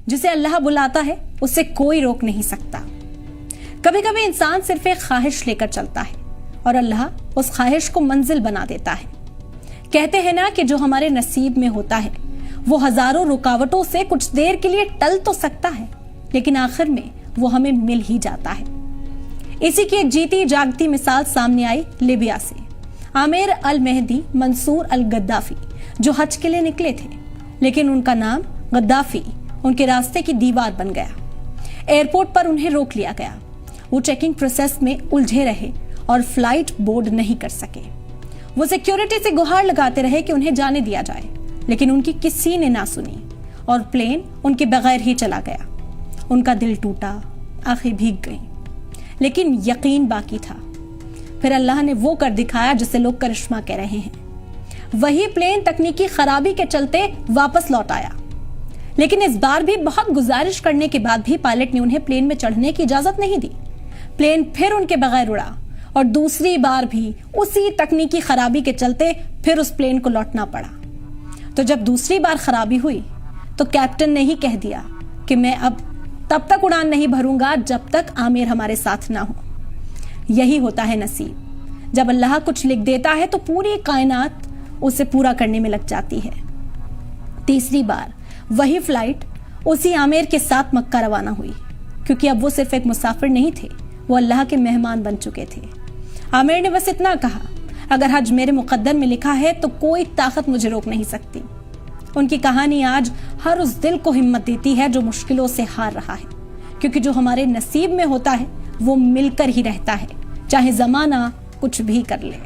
जिसे अल्लाह बुलाता है उसे कोई रोक नहीं सकता। कभी कभी इंसान सिर्फ एक ख्वाहिश लेकर चलता है और अल्लाह उस ख्वाहिश को मंजिल बना देता है। कहते हैं ना कि जो हमारे नसीब में होता है वो हजारों रुकावटों से कुछ देर के लिए टल तो सकता है, लेकिन आखिर में वो हमें मिल ही जाता है। इसी की एक जीती जागती मिसाल सामने आई लिबिया से। आमिर अल मेहदी मंसूर अल गद्दाफी जो हज के लिए निकले थे, लेकिन उनका नाम गद्दाफी उनके रास्ते की दीवार बन गया। एयरपोर्ट पर उन्हें रोक लिया गया। वो चेकिंग प्रोसेस में उलझे रहे और फ्लाइट बोर्ड नहीं कर सके। वो सिक्योरिटी से गुहार लगाते रहे कि उन्हें जाने दिया जाए, लेकिन उनकी किसी ने ना सुनी और प्लेन उनके बगैर ही चला गया। उनका दिल टूटा, आंखें भीग गईं, लेकिन यकीन बाकी था। फिर अल्लाह ने वो कर दिखाया जिसे लोग करिश्मा कह रहे हैं। वही प्लेन तकनीकी खराबी के चलते वापस लौट आया, लेकिन इस बार भी बहुत गुजारिश करने के बाद भी पायलट ने उन्हें प्लेन में चढ़ने की इजाजत नहीं दी। प्लेन फिर उनके बगैर उड़ा और दूसरी बार भी उसी तकनीकी खराबी के चलते फिर उस प्लेन को लौटना पड़ा। तो जब दूसरी बार खराबी हुई तो कैप्टन ने ही कह दिया कि मैं अब तब तक उड़ान नहीं भरूंगा जब तक आमिर हमारे साथ ना हो। यही होता है नसीब। जब अल्लाह कुछ लिख देता है तो पूरी कायनात उसे पूरा करने में लग जाती है। तीसरी बार वही फ्लाइट उसी आमिर के साथ मक्का रवाना हुई, क्योंकि अब वो सिर्फ एक मुसाफिर नहीं थे, वो अल्लाह के मेहमान बन चुके थे। आमिर ने बस इतना कहा, अगर हज मेरे मुकद्दर में लिखा है तो कोई ताकत मुझे रोक नहीं सकती। उनकी कहानी आज हर उस दिल को हिम्मत देती है जो मुश्किलों से हार रहा है, क्योंकि जो हमारे नसीब में होता है वो मिलकर ही रहता है, चाहे जमाना कुछ भी कर ले।